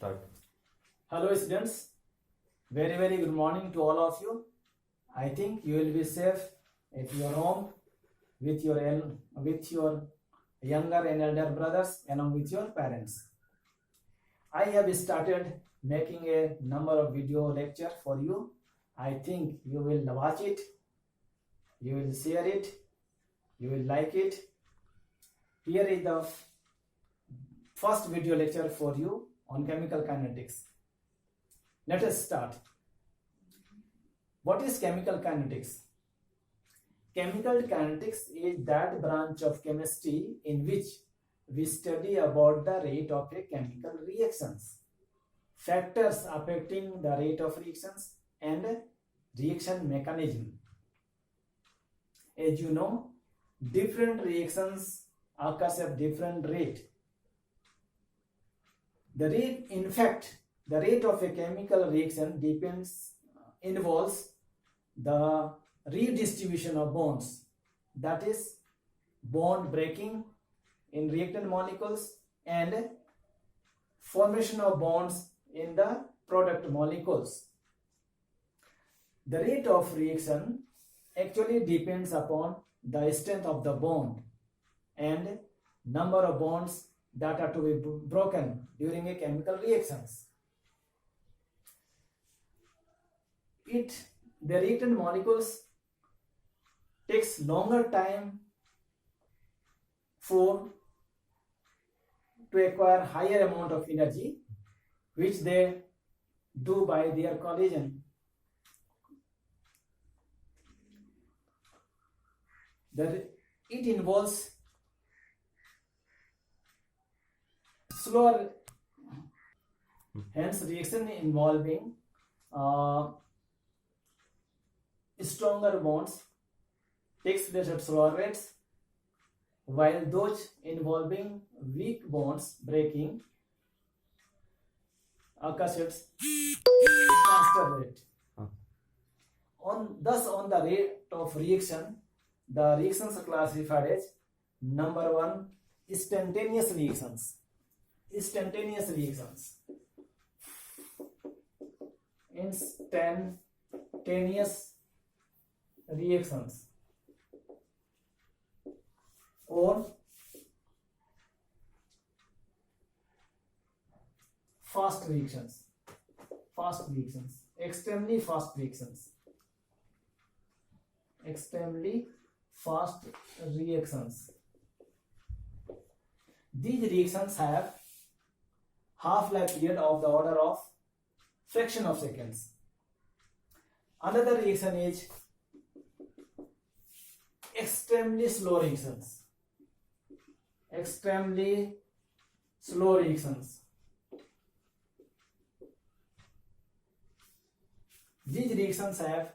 Start. Hello students, very good morning to all of you. I think you will be safe at your home with your younger and elder brothers along with your parents. I have started making a number of video lecture for you. I think you will watch it, you will share it, you will like it. Here is the first video lecture for you on chemical kinetics. Let us start. What is chemical kinetics? Chemical kinetics is that branch of chemistry in which we study about the rate of a chemical reactions, factors affecting the rate of reactions and reaction mechanism. As you know, different reactions occur at different rate. The rate of a chemical reaction involves the redistribution of bonds, that is bond breaking in reactant molecules and formation of bonds in the product molecules. The rate of reaction actually depends upon the strength of the bond and number of bonds that are to be broken during a chemical reactions. The reactant molecules takes longer time to acquire higher amount of energy, which they do by their collision. It involves slower, hence reaction involving stronger bonds takes place at slower rates, while those involving weak bonds breaking occurs at faster rate. On the rate of reaction, the reactions are classified as number 1, instantaneous reactions. Instantaneous reactions. Or fast reactions. Extremely fast reactions. These reactions have half-life period of the order of fraction of seconds. Another reaction is extremely slow reactions. These reactions have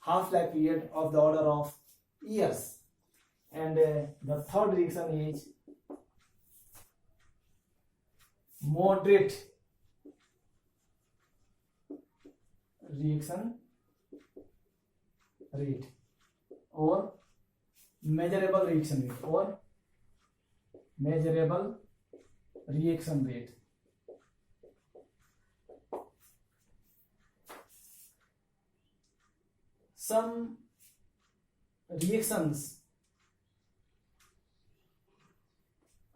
half-life period of the order of years. And the third reaction is moderate reaction rate or measurable reaction rate. Some reactions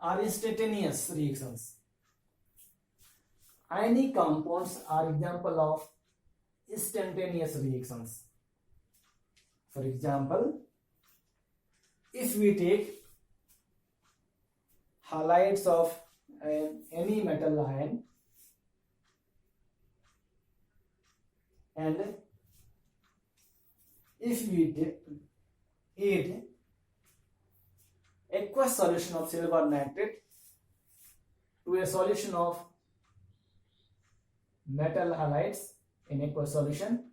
are instantaneous reactions. Ionic compounds are example of instantaneous reactions. For example, if we take halides of any metal ion and if we add aqueous solution of silver nitrate to a solution of metal halides in aqueous solution,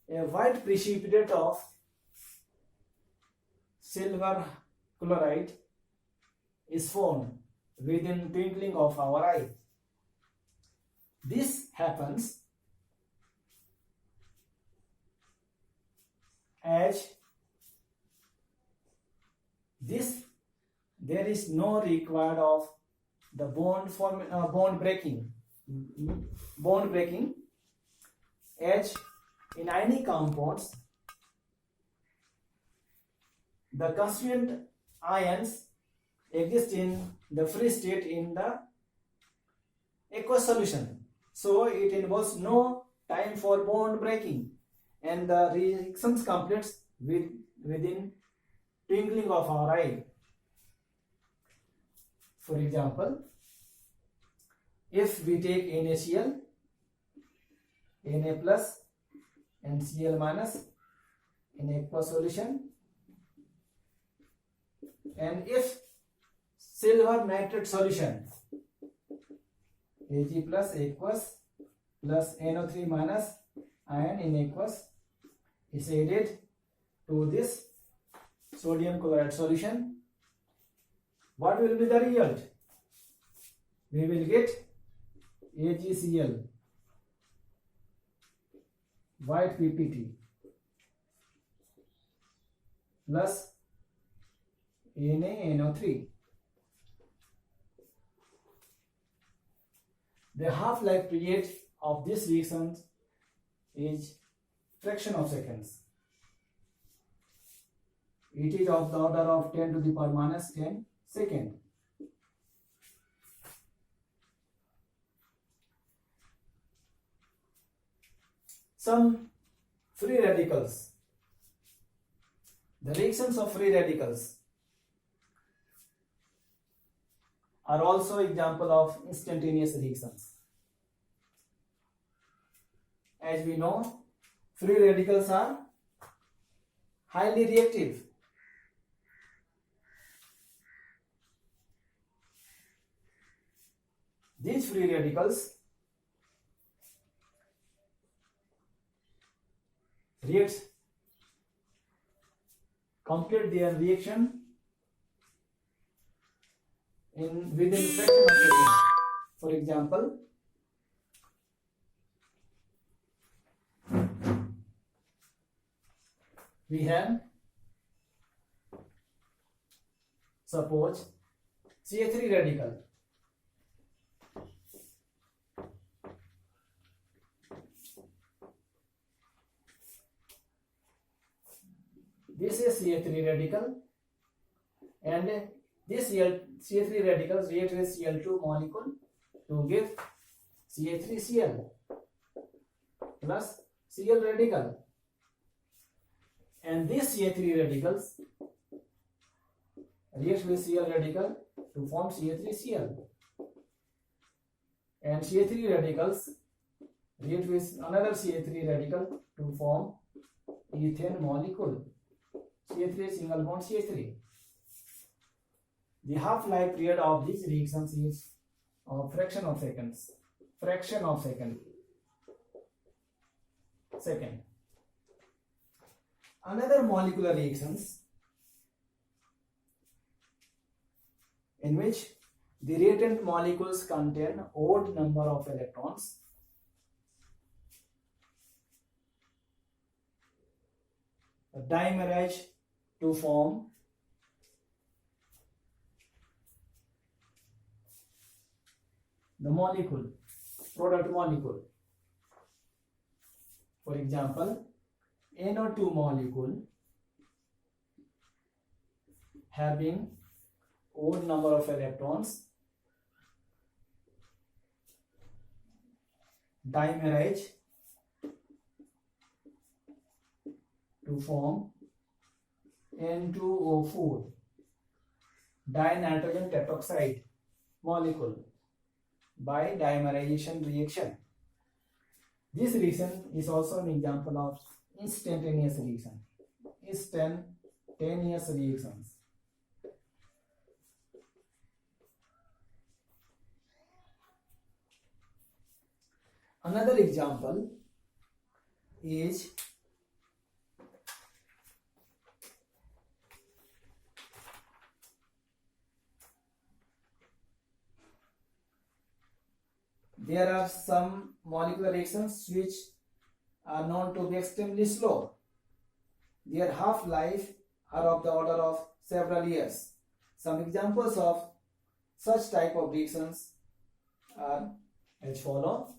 a white precipitate of silver chloride is formed within twinkling of our eye. This happens as there is no required of the bond breaking H in any compounds, the constituent ions exist in the free state in the aqueous solution. So it involves no time for bond breaking, and the reactions completes within twinkling of our eye. For example, if we take NaCl, Na plus and Cl minus in aqueous solution, and if silver nitrate solution, Ag plus aqueous plus NO3 minus ion in aqueous is added to this sodium chloride solution, what will be the result? We will get AgCl, white PPT, plus NaNO3. The half-life period of this reaction is fraction of seconds. It is of the order of 10 to the power minus 10 second. Some free radicals. The reactions of free radicals are also example of instantaneous reactions. As we know, free radicals are highly reactive. These free radicals complete their reaction within fraction of second. For example, we have, suppose, Ca3 radical. This is Ca3 radical, and this Ca3 radicals react with Cl2 molecule to give Ca3Cl plus Cl radical, and these Ca3 radicals react with Cl radical to form Ca3Cl, and Ca3 radicals react with another Ca3 radical to form ethane molecule, Ca3 single bond CH3. The half-life period of these reactions is a fraction of seconds. Second. Another molecular reactions in which the reactant molecules contain odd number of electrons. A dimerase to form the molecule, product molecule. For example, NO2 molecule having odd number of electrons, dimerase to form N2O4, dinitrogen tetroxide molecule by dimerization reaction. This reaction is also an example of instantaneous reaction. Instantaneous reactions. Another example is there are some molecular reactions which are known to be extremely slow. Their half-life are of the order of several years. Some examples of Such type of reactions are as follow.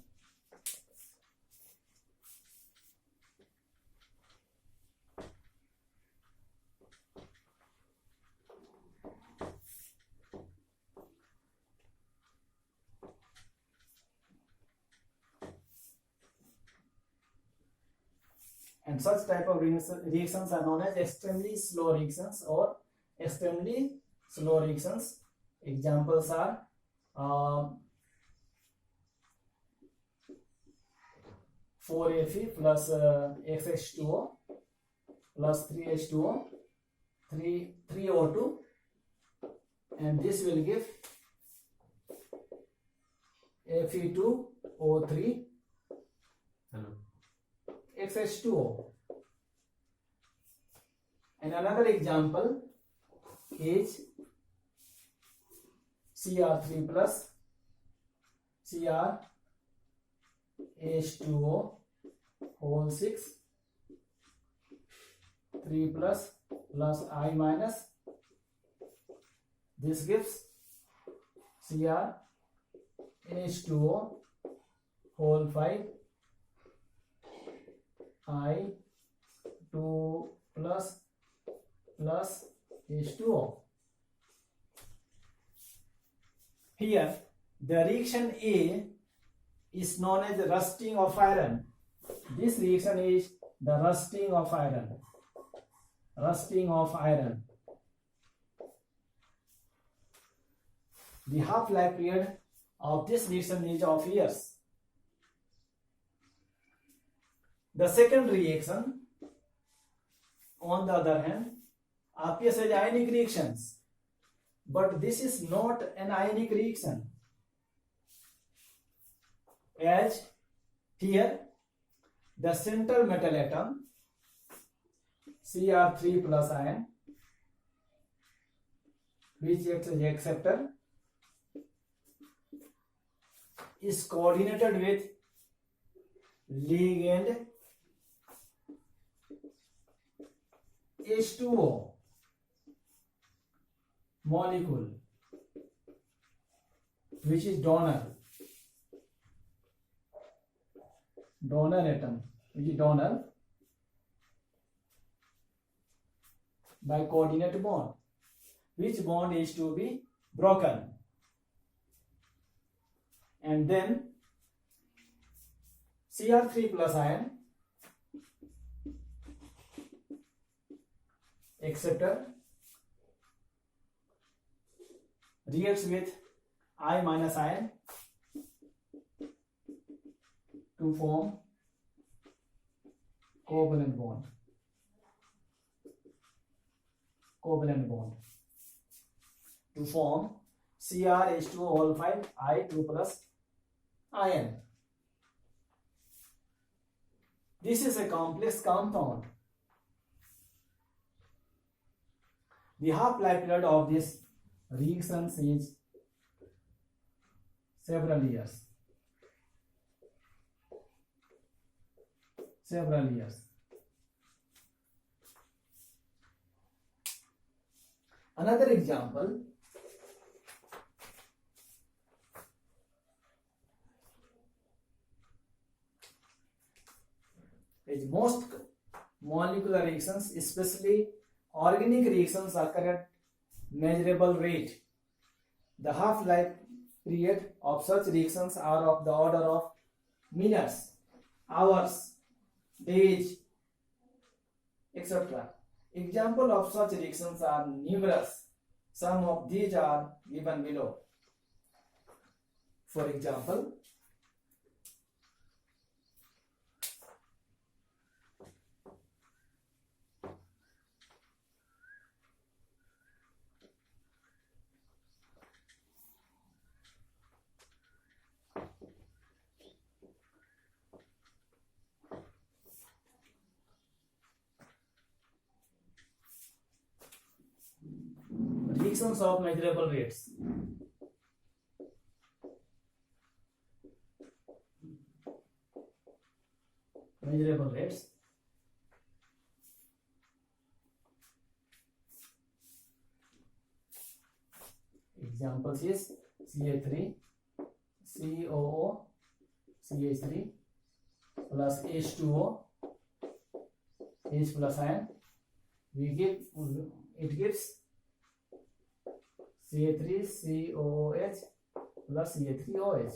And such type of reactions are known as extremely slow reactions or extremely slow reactions. Examples are 4Fe plus XH2O plus 3H2O, 3O2, and this will give Fe2O3 XH2O. And another example is Cr3 plus CrH2O whole 6, 3 plus I minus. This gives CrH2O whole 5, I2 plus H2O. Here, the reaction A is known as the rusting of iron. This reaction is the rusting of iron. Rusting of iron. The half-life period of this reaction is of years. The second reaction, on the other hand, appears as ionic reactions, but this is not an ionic reaction, as here the central metal atom Cr3 plus ion, which acts as acceptor, is coordinated with ligand H2O molecule, which is donor atom, which is donor by coordinate bond, which bond is to be broken, and then Cr3 plus ion acceptor reacts with I minus ion to form covalent bond. To form CrH2O whole 5 I2 plus ion. This is a complex compound. The half-life period of this reactions is several years. Another example is most molecular reactions, especially organic reactions, occur at measurable rate. The half-life period of such reactions are of the order of minutes, hours, days, etc. Examples of such reactions are numerous. Some of these are given below. For example, reactions of measurable rates. Examples is Ca3, COO, CH3 plus H2O, H plus ion. It gives Ca3COOH plus Ca3OH.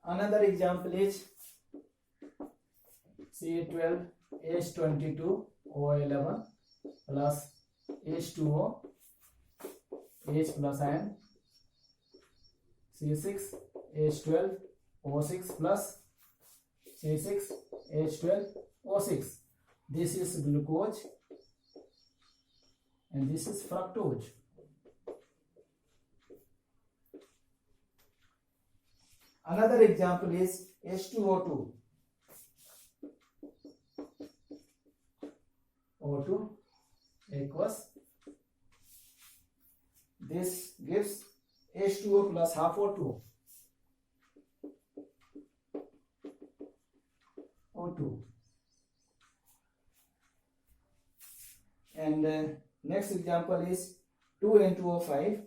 Another example is Ca12H22O11 plus H2O, H plus ion, C6H12O6 plus C6H12O6. This is glucose and this is fructose. Another example is H2O2. O2 aqueous. This gives H2O plus half O2. O2. And next example is 2N2O5.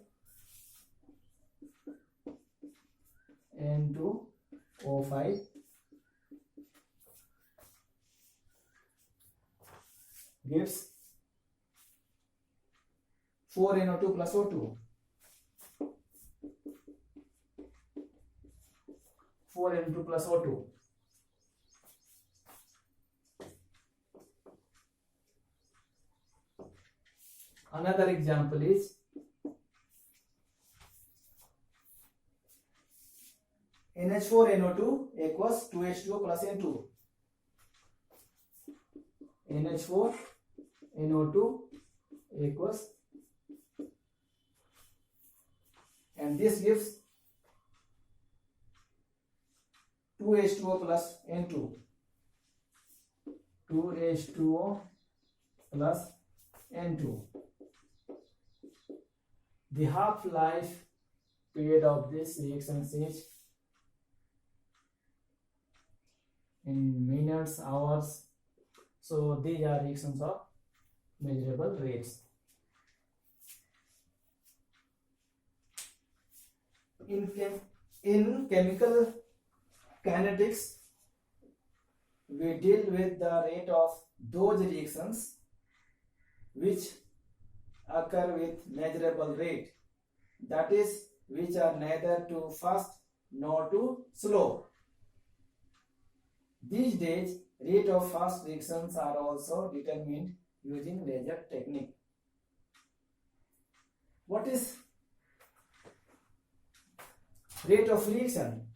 N2O5 gives 4NO2 plus O2. 4N2 plus O2. Another example is NH4NO2 equals 2H2O plus N2. NH4NO2 equals, and this gives 2H2O plus N2. 2H2O plus N2. The half-life period of this reaction is in minutes, hours. So these are reactions of measurable rates. In chemical kinetics, we deal with the rate of those reactions which occur with measurable rate, that is, which are neither too fast nor too slow. These days, rate of fast reactions are also determined using laser technique. What is rate of reaction?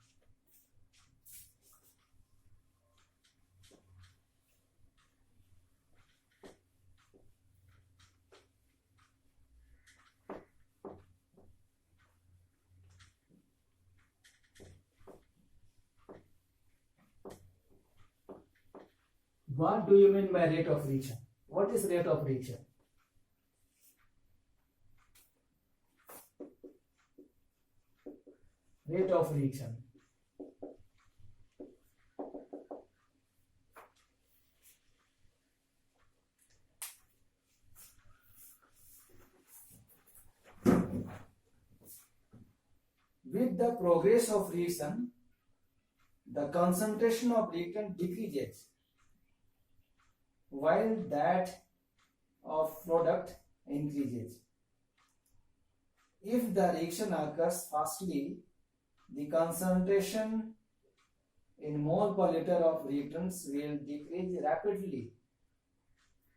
What do you mean by rate of reaction? What is rate of reaction? Rate of reaction. With the progress of reaction, the concentration of reactant decreases, while that of product increases. If the reaction occurs fastly, the concentration in mole per liter of reactants will decrease rapidly,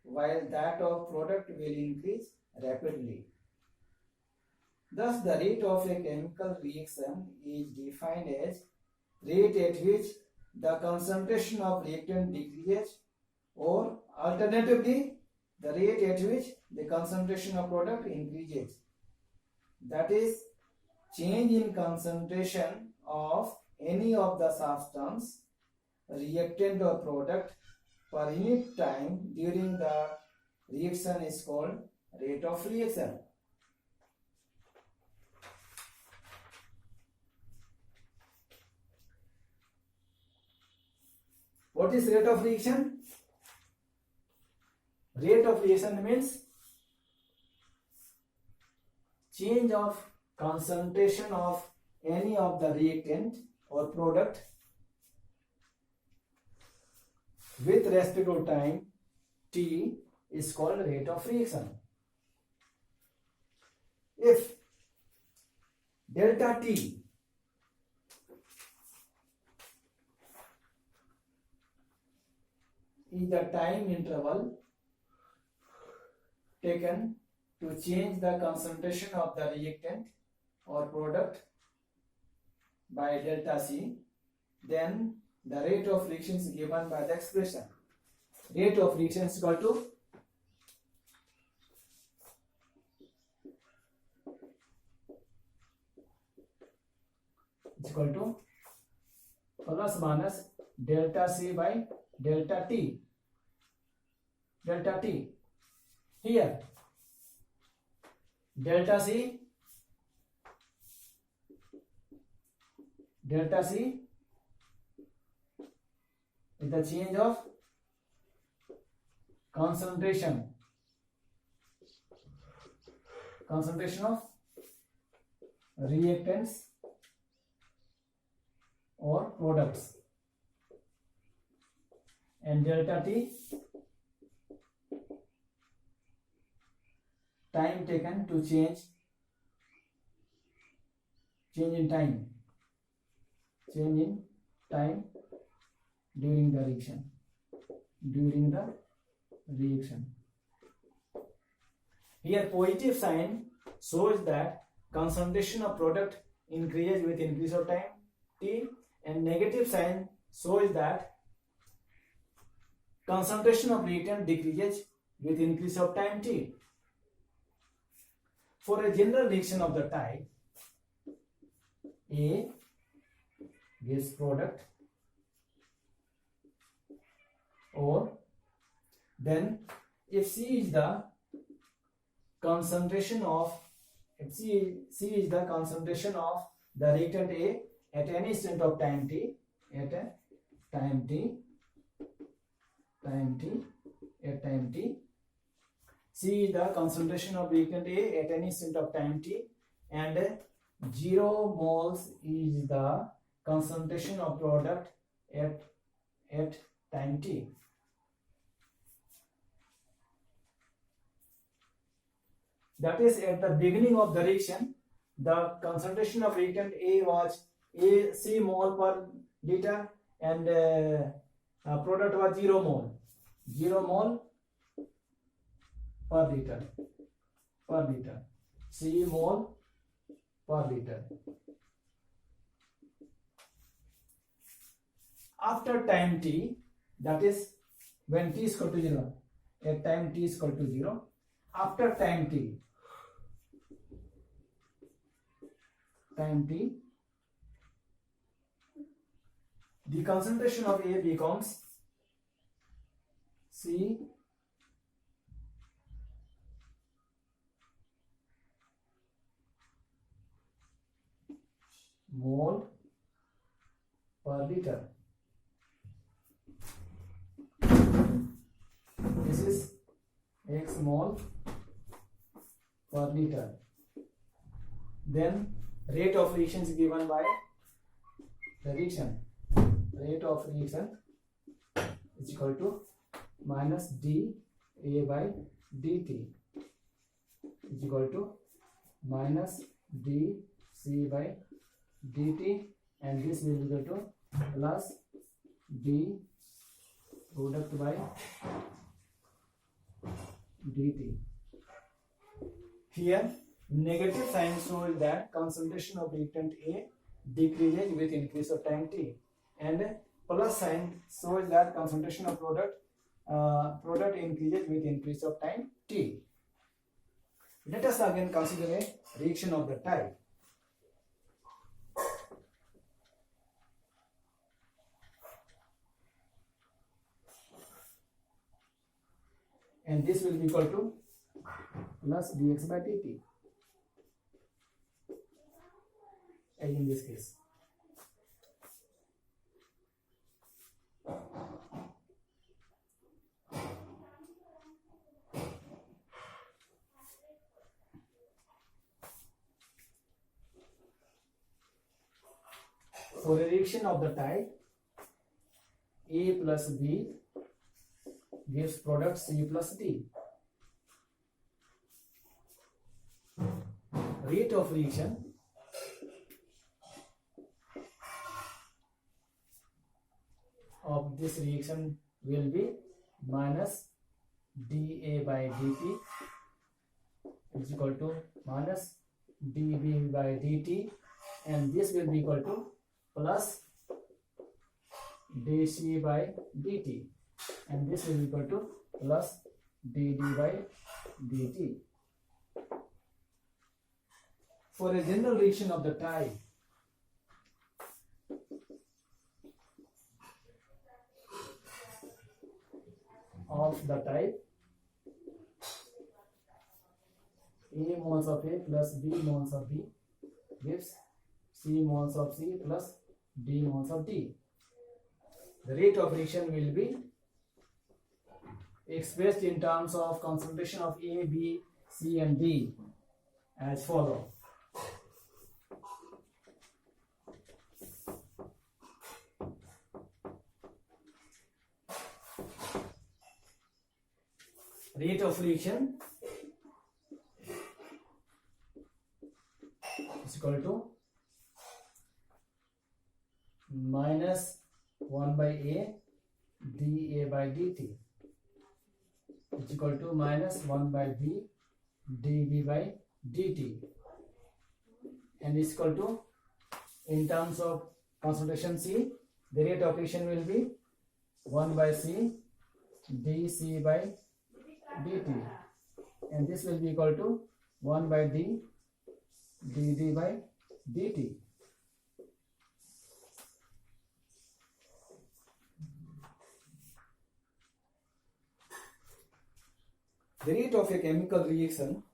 while that of product will increase rapidly. Thus, the rate of a chemical reaction is defined as rate at which the concentration of reactant decreases, or alternatively, the rate at which the concentration of product increases. That is, change in concentration of any of the substance, reactant or product per unit time during the reaction is called rate of reaction. What is rate of reaction? Rate of reaction means change of concentration of any of the reactant or product with respect to time t is called rate of reaction. If delta t is the time interval taken to change the concentration of the reactant or product by delta C, then the rate of reaction is given by the expression. Rate of reaction is equal to plus minus delta C by delta T. Delta T. Here, delta C is the change of concentration of reactants or products, and delta T time taken to change in time during the reaction. Here positive sign shows that concentration of product increases with increase of time t, and negative sign shows that concentration of reactant decreases with increase of time t. For a general reaction of the type A gives product, or then if C is the concentration of the reactant A at any instant of time t, C is the concentration of reactant A at any instant of time t, and 0 moles is the concentration of product at time t. That is, at the beginning of the reaction, the concentration of reactant A was C mole per liter, and product was 0 mole per liter, C mole per liter. After time t, that is when t is equal to 0, at time t is equal to 0, after time t, the concentration of A becomes C mole per liter. This is X mole per liter. Then rate of reaction is given by the reaction. Rate of reaction is equal to minus dA by dt is equal to minus dC by dt, and this will be equal to plus d product by dt. Here negative sign shows that concentration of reactant A decreases with increase of time t, and plus sign shows that concentration of product increases with increase of time t. Let us again consider a reaction of the type. And this will be equal to plus dx by dt, as in this case. For a reaction of the type A plus B gives product C plus D. Rate of reaction of this reaction will be minus dA by dt is equal to minus dB by dt, and this will be equal to plus dC by dt, and this will be equal to plus dD by dt. For a general reaction of the type A moles of A plus B moles of B gives C moles of C plus D moles of D. The rate of reaction will be expressed in terms of concentration of A, B, C and D as follows. Rate of reaction is equal to minus 1 by A dA by dt is equal to minus 1 by B dB by dt, and is equal to, in terms of concentration C, the rate of reaction will be 1 by C dC by dt, and this will be equal to 1 by D dd by dt. The rate of a chemical reaction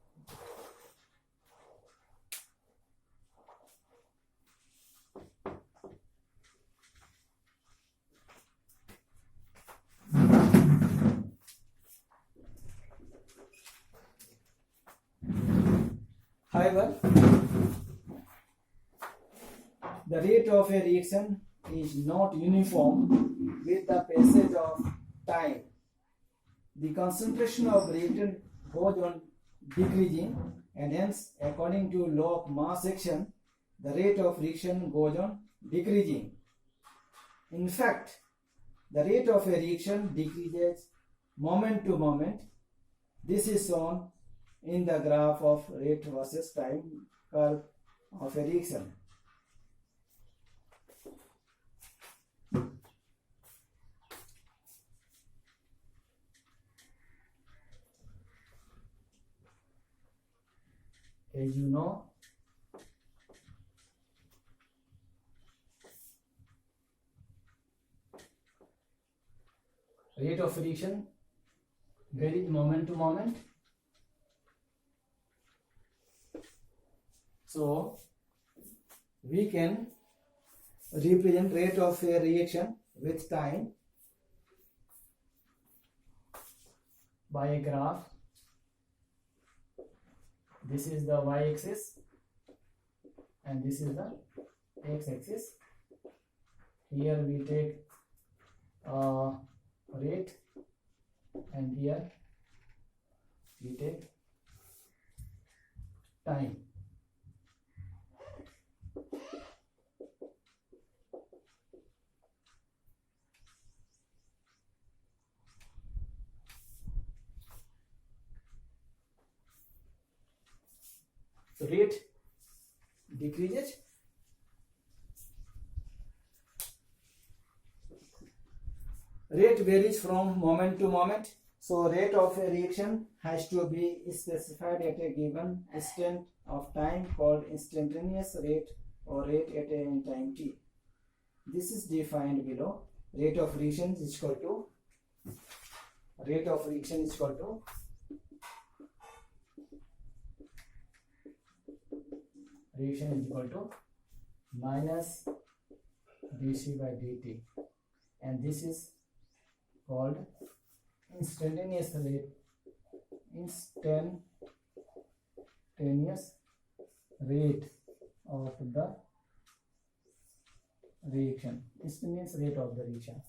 however, the rate of a reaction is not uniform with the passage of time. The concentration of reactant goes on decreasing, and hence, according to law of mass action, the rate of reaction goes on decreasing. In fact, the rate of a reaction decreases moment to moment. This is shown in the graph of rate versus time curve of a reaction. As you know, rate of reaction varies moment to moment. So we can represent rate of a reaction with time by a graph. This is the y-axis and this is the x-axis. Here we take rate and here we take time. So rate decreases, rate varies from moment to moment. So rate of a reaction has to be specified at a given instant of time called instantaneous rate or rate at a time t. This is defined below. Rate of reaction is equal to reaction is equal to minus dC by dt, and this is called instantaneous rate of the reaction. This means rate of the reaction.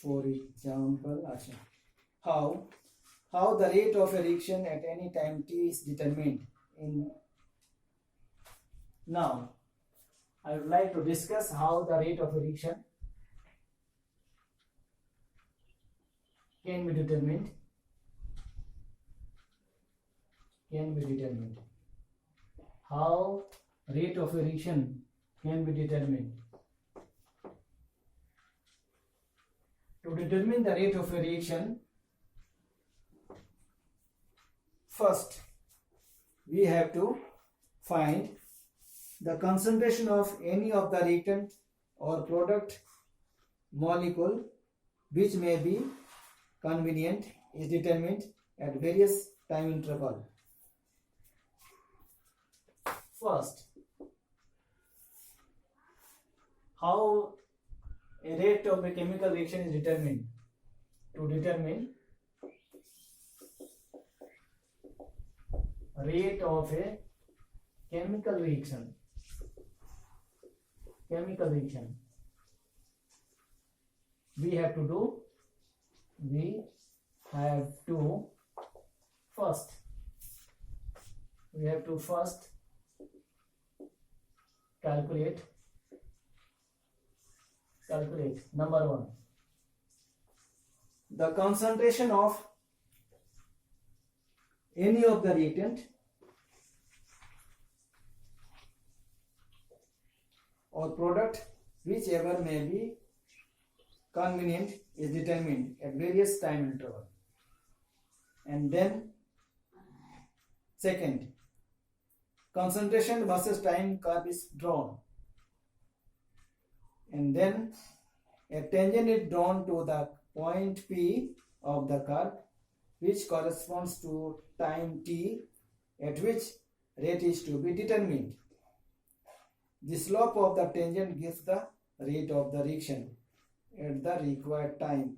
For example, how the rate of a reaction at any time t is determined in. Now I would like to discuss how the rate of a reaction can be determined. How rate of a reaction can be determined. To determine the rate of a reaction, first we have to find the concentration of any of the reactant or product molecule which may be convenient is determined at various time interval. First, how a rate of a chemical reaction is determined. To determine rate of a chemical reaction, we have to first calculate number one, the concentration of any of the reactant or product whichever may be convenient is determined at various time interval. And then second, concentration versus time curve is drawn, and then a tangent is drawn to the point P of the curve which corresponds to time t at which rate is to be determined. The slope of the tangent gives the rate of the reaction at the required time.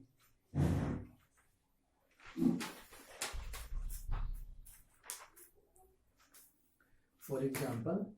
For example,